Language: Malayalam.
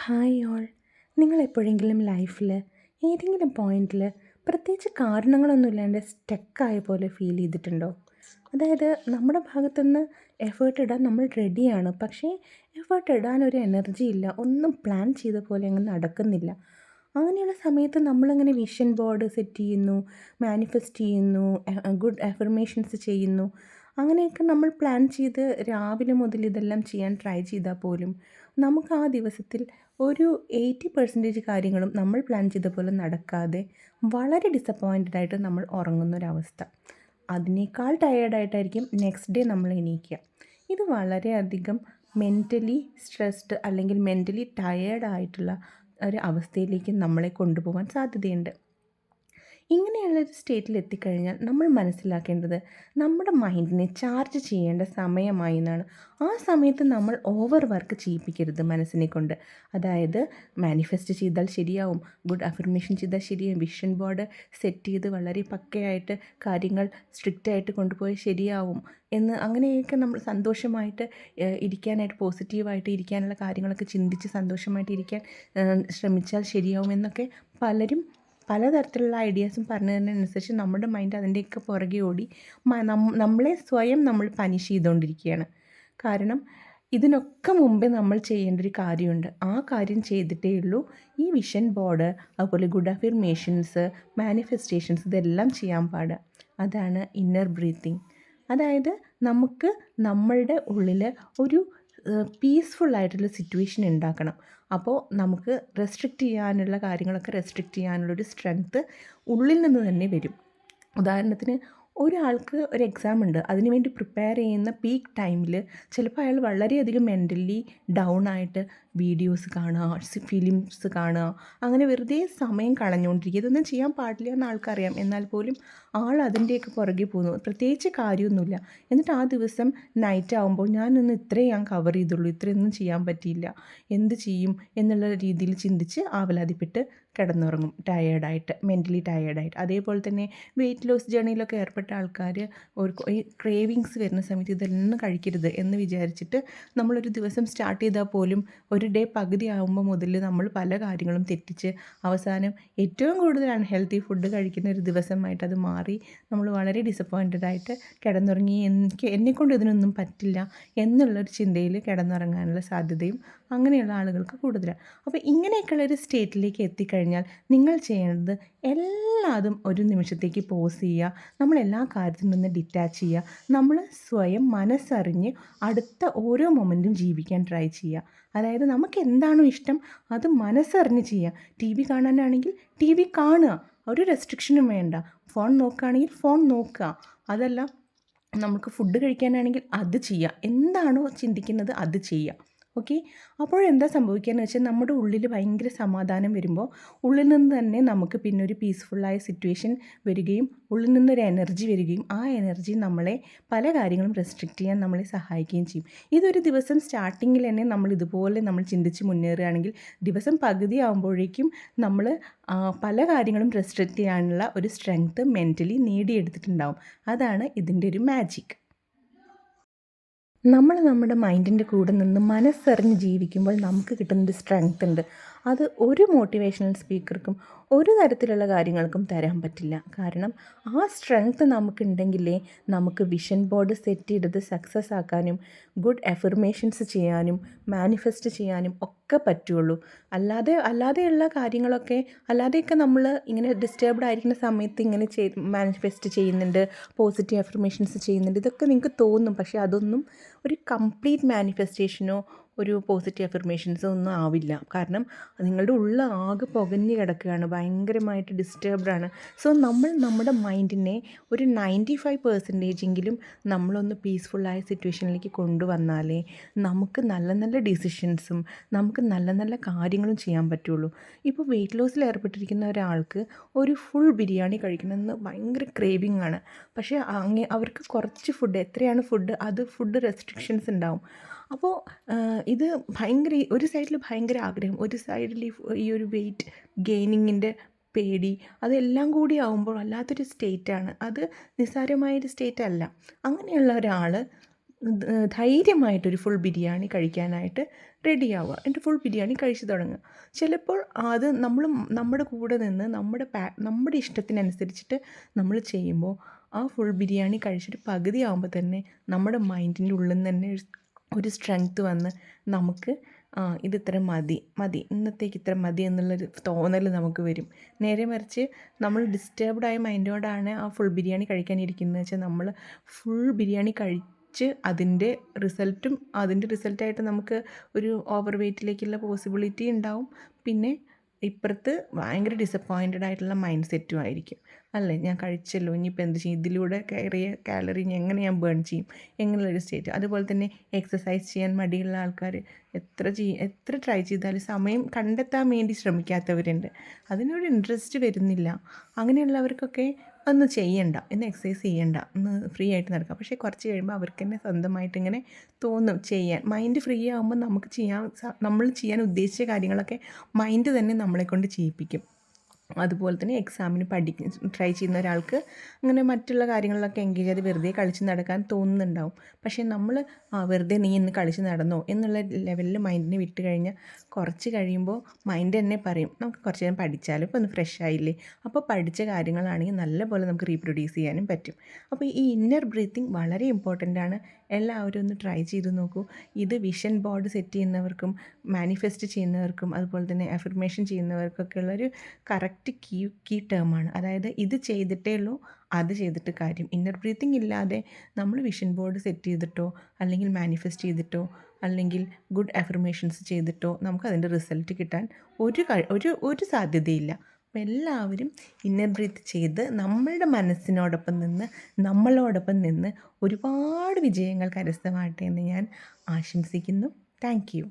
Hi all. നിങ്ങൾ എപ്പോഴെങ്കിലും ലൈഫിൽ ഏതെങ്കിലും പോയിന്റിൽ പ്രത്യേകിച്ച് കാരണങ്ങളൊന്നുമില്ലാണ്ട് സ്റ്റക്കായ പോലെ ഫീൽ ചെയ്തിട്ടുണ്ടോ? അതായത് നമ്മുടെ ഭാഗത്തുനിന്ന് എഫേർട്ട് ഇടാൻ നമ്മൾ റെഡിയാണ്, പക്ഷേ എഫേർട്ട് ഇടാൻ ഒരു എനർജി ഇല്ല, ഒന്നും പ്ലാൻ ചെയ്ത പോലെ അങ്ങ് നടക്കുന്നില്ല. അങ്ങനെയുള്ള സമയത്ത് നമ്മളിങ്ങനെ വിഷൻ ബോർഡ് സെറ്റ് ചെയ്യുന്നു, മാനിഫെസ്റ്റ് ചെയ്യുന്നു, ഗുഡ് അഫർമേഷൻസ് ചെയ്യുന്നു. അങ്ങനെയൊക്കെ നമ്മൾ പ്ലാൻ ചെയ്ത് രാവിലെ മുതൽ ഇതെല്ലാം ചെയ്യാൻ ട്രൈ ചെയ്താൽ പോലും നമുക്ക് ആ ദിവസത്തിൽ ഒരു 80% കാര്യങ്ങളും നമ്മൾ പ്ലാൻ ചെയ്ത പോലെ നടക്കാതെ വളരെ ഡിസപ്പോയിൻറ്റഡ് ആയിട്ട് നമ്മൾ ഉറങ്ങുന്നൊരവസ്ഥ. അതിനേക്കാൾ ടയേർഡായിട്ടായിരിക്കും നെക്സ്റ്റ് ഡേ നമ്മൾ എണീക്കുക. ഇത് വളരെയധികം മെൻ്റലി സ്ട്രെസ്ഡ് അല്ലെങ്കിൽ മെൻ്റലി ടയേർഡായിട്ടുള്ള ഒരു അവസ്ഥയിലേക്ക് നമ്മളെ കൊണ്ടുപോകാൻ സാധ്യതയുണ്ട്. ഇങ്ങനെയുള്ളൊരു സ്റ്റേറ്റിൽ എത്തിക്കഴിഞ്ഞാൽ നമ്മൾ മനസ്സിലാക്കേണ്ടത് നമ്മുടെ മൈൻഡിനെ ചാർജ് ചെയ്യേണ്ട സമയമായി എന്നാണ്. ആ സമയത്ത് നമ്മൾ ഓവർ വർക്ക് ചെയ്യിപ്പിക്കരുത് മനസ്സിനെ കൊണ്ട്. അതായത് മാനിഫെസ്റ്റ് ചെയ്താൽ ശരിയാവും, ഗുഡ് അഫർമേഷൻ ചെയ്താൽ ശരിയാവും, വിഷൻ ബോർഡ് സെറ്റ് ചെയ്ത് വളരെ പക്കയായിട്ട് കാര്യങ്ങൾ സ്ട്രിക്റ്റായിട്ട് കൊണ്ടുപോയാൽ ശരിയാവും എന്ന് അങ്ങനെയൊക്കെ നമ്മൾ സന്തോഷമായിട്ട് ഇരിക്കാനായിട്ട്, പോസിറ്റീവായിട്ട് ഇരിക്കാനുള്ള കാര്യങ്ങളൊക്കെ ചിന്തിച്ച് സന്തോഷമായിട്ട് ഇരിക്കാൻ ശ്രമിച്ചാൽ ശരിയാവും എന്നൊക്കെ പലരും പലതരത്തിലുള്ള ഐഡിയാസും പറഞ്ഞു തരുന്നതിനനുസരിച്ച് നമ്മുടെ മൈൻഡ് അതിൻ്റെയൊക്കെ പുറകെ ഓടി നമ്മളെ സ്വയം നമ്മൾ പനിഷ് ചെയ്തുകൊണ്ടിരിക്കുകയാണ്. കാരണം ഇതിനൊക്കെ മുമ്പേ നമ്മൾ ചെയ്യേണ്ട ഒരു കാര്യമുണ്ട്. ആ കാര്യം ചെയ്തിട്ടേ ഉള്ളൂ ഈ വിഷൻ ബോർഡ്, അതുപോലെ ഗുഡ് അഫർമേഷൻസ്, മാനിഫെസ്റ്റേഷൻസ് ഇതെല്ലാം ചെയ്യാൻ പാടുക. അതാണ് ഇന്നർ ബ്രീത്തിങ്. അതായത് നമുക്ക് നമ്മളുടെ ഉള്ളിൽ ഒരു പീസ്ഫുള്ളായിട്ടുള്ള സിറ്റുവേഷൻ ഉണ്ടാക്കണം. അപ്പോൾ നമുക്ക് റെസ്ട്രിക്റ്റ് ചെയ്യാനുള്ള കാര്യങ്ങളൊക്കെ റെസ്ട്രിക്റ്റ് ചെയ്യാനുള്ളൊരു സ്ട്രെങ്ത്ത് ഉള്ളിൽ നിന്ന് തന്നെ വരും. ഉദാഹരണത്തിന് ഒരാൾക്ക് ഒരു എക്സാം ഉണ്ട്, അതിന് വേണ്ടി പ്രിപ്പയർ ചെയ്യുന്ന പീക്ക് ടൈമിൽ ചിലപ്പോൾ അയാൾ വളരെയധികം മെൻ്റലി ഡൗൺ ആയിട്ട് വീഡിയോസ് കാണുക, ഫിലിംസ് കാണുക, അങ്ങനെ വെറുതെ സമയം കളഞ്ഞുകൊണ്ടിരിക്കുക. ഇതൊന്നും ചെയ്യാൻ പാടില്ല എന്ന് ആൾക്കറിയാം, എന്നാൽ പോലും ആൾ അതിൻ്റെയൊക്കെ പുറകെ പോകുന്നു. പ്രത്യേകിച്ച് കാര്യമൊന്നുമില്ല. എന്നിട്ട് ആ ദിവസം നൈറ്റ് ആകുമ്പോൾ ഞാനൊന്ന് ഞാൻ കവർ ചെയ്തുള്ളൂ, ഇത്രയൊന്നും ചെയ്യാൻ പറ്റിയില്ല, എന്ത് ചെയ്യും എന്നുള്ള രീതിയിൽ ചിന്തിച്ച് ആവലാതിപ്പെട്ട് കിടന്നുറങ്ങും, ടയേർഡായിട്ട്, മെൻ്റലി ടയേർഡായിട്ട്. അതേപോലെ തന്നെ വെയിറ്റ് ലോസ് ജേണിയിലൊക്കെ ഏർപ്പെട്ട ആൾക്കാർ ഈ ക്രേവിങ്സ് വരുന്ന സമയത്ത് ഇതൊന്നും കഴിക്കരുത് എന്ന് വിചാരിച്ചിട്ട് നമ്മളൊരു ദിവസം സ്റ്റാർട്ട് ചെയ്താൽ പോലും ഒരു ഡേ പകുതി ആകുമ്പോൾ മുതൽ നമ്മൾ പല കാര്യങ്ങളും തെറ്റിച്ച് അവസാനം ഏറ്റവും കൂടുതൽ അൺഹെൽത്തി ഫുഡ് കഴിക്കുന്ന ഒരു ദിവസമായിട്ട് അത് മാറി നമ്മൾ വളരെ ഡിസപ്പോയിൻറ്റഡ് ആയിട്ട് കിടന്നുറങ്ങി, എന്നെക്കൊണ്ട് ഇതിനൊന്നും പറ്റില്ല എന്നുള്ളൊരു ചിന്തയിൽ കിടന്നുറങ്ങാനുള്ള സാധ്യതയും അങ്ങനെയുള്ള ആളുകൾക്ക് കൂടുതലാണ്. അപ്പോൾ ഇങ്ങനെയൊക്കെയുള്ളൊരു സ്റ്റേറ്റിലേക്ക് എത്തിക്കഴിഞ്ഞാൽ നിങ്ങൾ ചെയ്യേണ്ടത് എല്ലാതും ഒരു നിമിഷത്തേക്ക് പോസ് ചെയ്യുക, നമ്മളെല്ലാ കാര്യത്തിൽ നിന്ന് ഡിറ്റാച്ച് ചെയ്യുക, നമ്മൾ സ്വയം മനസ്സറിഞ്ഞ് അടുത്ത ഓരോ മൊമെൻറ്റും ജീവിക്കാൻ ട്രൈ ചെയ്യുക. അതായത് നമുക്ക് എന്താണോ ഇഷ്ടം അത് മനസ്സറിഞ്ഞ് ചെയ്യുക. ടി വി കാണാനാണെങ്കിൽ ടി വി കാണുക, ഒരു റെസ്ട്രിക്ഷനും വേണ്ട. ഫോൺ നോക്കുകയാണെങ്കിൽ ഫോൺ നോക്കുക. അതല്ല, നമുക്ക് ഫുഡ് കഴിക്കാനാണെങ്കിൽ അത് ചെയ്യുക. എന്താണോ ചിന്തിക്കുന്നത് അത് ചെയ്യുക. ഓക്കെ. അപ്പോഴെന്താ സംഭവിക്കുകയെന്ന് വെച്ചാൽ നമ്മുടെ ഉള്ളിൽ ഭയങ്കര സമാധാനം വരുമ്പോൾ ഉള്ളിൽ നിന്ന് തന്നെ നമുക്ക് പിന്നെ ഒരു പീസ്ഫുള്ളായ സിറ്റുവേഷൻ വരികയും ഉള്ളിൽ നിന്നൊരു എനർജി വരികയും ആ എനർജി നമ്മളെ പല കാര്യങ്ങളും റെസ്ട്രിക്റ്റ് ചെയ്യാൻ നമ്മളെ സഹായിക്കുകയും ചെയ്യും. ഇതൊരു ദിവസം സ്റ്റാർട്ടിങ്ങിൽ തന്നെ നമ്മൾ ചിന്തിച്ച് മുന്നേറുകയാണെങ്കിൽ ദിവസം പകുതി ആകുമ്പോഴേക്കും നമ്മൾ പല കാര്യങ്ങളും റെസ്ട്രിക്റ്റ് ചെയ്യാനുള്ള ഒരു സ്ട്രെങ്ത്ത് മെൻ്റലി നേടിയെടുത്തിട്ടുണ്ടാവും. അതാണ് ഇതിൻ്റെ ഒരു മാജിക്. നമ്മൾ നമ്മുടെ മൈൻഡിൻ്റെ കൂടെ നിന്ന് മനസ്സറിഞ്ഞ് ജീവിക്കുമ്പോൾ നമുക്ക് കിട്ടുന്നൊരു സ്ട്രെങ്ത് ഉണ്ട്. അത് ഒരു മോട്ടിവേഷണൽ സ്പീക്കർക്കും ഒരു തരത്തിലുള്ള കാര്യങ്ങൾക്കും തരാൻ പറ്റില്ല. കാരണം ആ സ്ട്രെങ്ത് നമുക്കുണ്ടെങ്കിലേ നമുക്ക് വിഷൻ ബോർഡ് സെറ്റ് ചെയ്തത് സക്സസ് ആക്കാനും ഗുഡ് അഫർമേഷൻസ് ചെയ്യാനും മാനിഫെസ്റ്റ് ചെയ്യാനും ഒക്കെ പറ്റുള്ളൂ. അല്ലാതെയുള്ള കാര്യങ്ങളൊക്കെ, അല്ലാതെയൊക്കെ നമ്മൾ ഇങ്ങനെ ഡിസ്റ്റർബ്ഡ് ആയിരിക്കുന്ന സമയത്ത് ഇങ്ങനെ മാനിഫെസ്റ്റ് ചെയ്യുന്നുണ്ട്, പോസിറ്റീവ് അഫർമേഷൻസ് ചെയ്യുന്നുണ്ട്, ഇതൊക്കെ നിങ്ങൾക്ക് തോന്നും. പക്ഷേ അതൊന്നും ഒരു കംപ്ലീറ്റ് മാനിഫെസ്റ്റേഷനോ ഒരു പോസിറ്റീവ് അഫർമേഷൻസോ ഒന്നും ആവില്ല. കാരണം നിങ്ങളുടെ ഉള്ളിൽ ആകെ പുകഞ്ഞ് കിടക്കുകയാണ്, ഭയങ്കരമായിട്ട് ഡിസ്റ്റർബ്ഡാണ്. സോ നമ്മൾ നമ്മുടെ മൈൻഡിനെ ഒരു 95% നമ്മളൊന്ന് പീസ്ഫുള്ളായ സിറ്റുവേഷനിലേക്ക് കൊണ്ടുവന്നാലേ നമുക്ക് നല്ല നല്ല ഡിസിഷൻസും നമുക്ക് നല്ല നല്ല കാര്യങ്ങളും ചെയ്യാൻ പറ്റുള്ളൂ. ഇപ്പോൾ വെയിറ്റ് ലോസിൽ ഏർപ്പെട്ടിരിക്കുന്ന ഒരാൾക്ക് ഒരു ഫുൾ ബിരിയാണി കഴിക്കണമെന്ന് ഭയങ്കര ക്രേവിങ് ആണ്. പക്ഷേ അവർക്ക് കുറച്ച് ഫുഡ്, എത്രയാണ് ഫുഡ്, അത് ഫുഡ് റെസ്ട്രിക്ഷൻസ് ഉണ്ടാവും. അപ്പോൾ ഇത് ഒരു സൈഡിൽ ഭയങ്കര ആഗ്രഹം, ഒരു സൈഡിൽ ഈ ഒരു വെയിറ്റ് ഗെയിനിങ്ങിൻ്റെ പേടി, അതെല്ലാം കൂടി ആകുമ്പോൾ വല്ലാത്തൊരു സ്റ്റേറ്റാണ്. അത് നിസ്സാരമായൊരു സ്റ്റേറ്റ് അല്ല. അങ്ങനെയുള്ള ഒരാൾ ധൈര്യമായിട്ടൊരു ഫുൾ ബിരിയാണി കഴിക്കാനായിട്ട് റെഡിയാവുക. എന്നിട്ട് ഫുൾ ബിരിയാണി കഴിച്ച് തുടങ്ങുക. ചിലപ്പോൾ അത് നമ്മുടെ കൂടെ നിന്ന് നമ്മുടെ ഇഷ്ടത്തിനനുസരിച്ചിട്ട് നമ്മൾ ചെയ്യുമ്പോൾ ആ ഫുൾ ബിരിയാണി കഴിച്ചിട്ട് പകുതിയാവുമ്പോൾ തന്നെ നമ്മുടെ മൈൻഡിൻ്റെ ഉള്ളിൽ നിന്ന് തന്നെ ഒരു സ്ട്രെങ്ത്ത് വന്ന് നമുക്ക് ഇത് ഇത്ര മതി മതി ഇന്നത്തേക്ക് ഇത്ര മതി എന്നുള്ളൊരു തോന്നൽ നമുക്ക് വരും. നേരെ മറിച്ച് നമ്മൾ ഡിസ്റ്റർബ്ഡായ മൈൻഡോടാണ് ആ ഫുൾ ബിരിയാണി കഴിക്കാനിരിക്കുന്നത് വെച്ചാൽ നമ്മൾ ഫുൾ ബിരിയാണി അതിൻ്റെ റിസൾട്ടായിട്ട് നമുക്ക് ഒരു ഓവർ വെയ്റ്റിലേക്കുള്ള പോസിബിലിറ്റി ഉണ്ടാവും. പിന്നെ ഇപ്പുറത്ത് ഭയങ്കര ഡിസപ്പോയിൻറ്റഡ് ആയിട്ടുള്ള മൈൻഡ് സെറ്റും ആയിരിക്കും. അല്ലേ, ഞാൻ കഴിച്ചല്ലോ, ഇനിയിപ്പോൾ എന്ത് ചെയ്യും, ഇതിലൂടെ കയറിയ കാലറി എങ്ങനെ ഞാൻ ബേൺ ചെയ്യും എന്നുള്ളൊരു സ്റ്റേറ്റ്. അതുപോലെ തന്നെ എക്സസൈസ് ചെയ്യാൻ മടിയുള്ള ആൾക്കാർ എത്ര ട്രൈ ചെയ്താലും സമയം കണ്ടെത്താൻ വേണ്ടി ശ്രമിക്കാത്തവരുണ്ട്. അതിനൊരു ഇൻട്രസ്റ്റ് വരുന്നില്ല. അങ്ങനെയുള്ളവർക്കൊക്കെ ഒന്ന് ചെയ്യണ്ട, ഇന്ന് എക്സസൈസ് ചെയ്യണ്ട, ഒന്ന് ഫ്രീ ആയിട്ട് നടക്കുക. പക്ഷേ കുറച്ച് കഴിയുമ്പോൾ അവർക്ക് തന്നെ സ്വന്തമായിട്ട് ഇങ്ങനെ തോന്നും ചെയ്യാൻ. മൈൻഡ് ഫ്രീ ആകുമ്പോൾ നമ്മൾ ചെയ്യാൻ ഉദ്ദേശിച്ച കാര്യങ്ങളൊക്കെ മൈൻഡ് തന്നെ നമ്മളെക്കൊണ്ട് ചെയ്യിപ്പിക്കും. അതുപോലെ തന്നെ എക്സാമിന് ട്രൈ ചെയ്യുന്ന ഒരാൾക്ക് അങ്ങനെ മറ്റുള്ള കാര്യങ്ങളിലൊക്കെ എൻഗേജ് ചെയ്ത് വെറുതെ കളിച്ച് നടക്കാൻ തോന്നുന്നുണ്ടാവും. പക്ഷേ നമ്മൾ വെറുതെ നീ ഇന്ന് കളിച്ച് നടന്നോ എന്നുള്ള ലെവലിൽ മൈൻഡിനെ വിട്ട് കഴിഞ്ഞാൽ കുറച്ച് കഴിയുമ്പോൾ മൈൻഡ് തന്നെ പറയും നമുക്ക് കുറച്ച് നേരം പഠിച്ചാലും ഇപ്പോൾ ഒന്ന് ഫ്രഷ് ആയില്ലേ. അപ്പോൾ പഠിച്ച കാര്യങ്ങളാണെങ്കിൽ നല്ലപോലെ നമുക്ക് റീപ്രൊഡ്യൂസ് ചെയ്യാനും പറ്റും. അപ്പോൾ ഈ ഇന്നർ ബ്രീത്തിങ് വളരെ ഇമ്പോർട്ടൻ്റ് ആണ്. എല്ലാവരും ഒന്ന് ട്രൈ ചെയ്ത് നോക്കൂ. ഇത് വിഷൻ ബോർഡ് സെറ്റ് ചെയ്യുന്നവർക്കും മാനിഫെസ്റ്റ് ചെയ്യുന്നവർക്കും അതുപോലെ തന്നെ അഫർമേഷൻ ചെയ്യുന്നവർക്കൊക്കെ ഉള്ളൊരു കറക്റ്റ് കീ ടേമാണ്. അതായത് ഇത് ചെയ്തിട്ടേ ഉള്ളൂ, അത് ചെയ്തിട്ട് കാര്യം. ഇന്നർ ബ്രീത്തിങ് ഇല്ലാതെ നമ്മൾ വിഷൻ ബോർഡ് സെറ്റ് ചെയ്തിട്ടോ അല്ലെങ്കിൽ മാനിഫെസ്റ്റ് ചെയ്തിട്ടോ അല്ലെങ്കിൽ ഗുഡ് അഫർമേഷൻസ് ചെയ്തിട്ടോ നമുക്കതിൻ്റെ റിസൾട്ട് കിട്ടാൻ ഒരു സാധ്യതയില്ല. അപ്പോൾ എല്ലാവരും ഇന്നർ ബ്രീത്ത് ചെയ്ത് നമ്മളുടെ മനസ്സിനോടൊപ്പം നിന്ന് നമ്മളോടൊപ്പം നിന്ന് ഒരുപാട് വിജയങ്ങൾ കരസ്ഥമാകട്ടെ എന്ന് ഞാൻ ആശംസിക്കുന്നു. Thank you.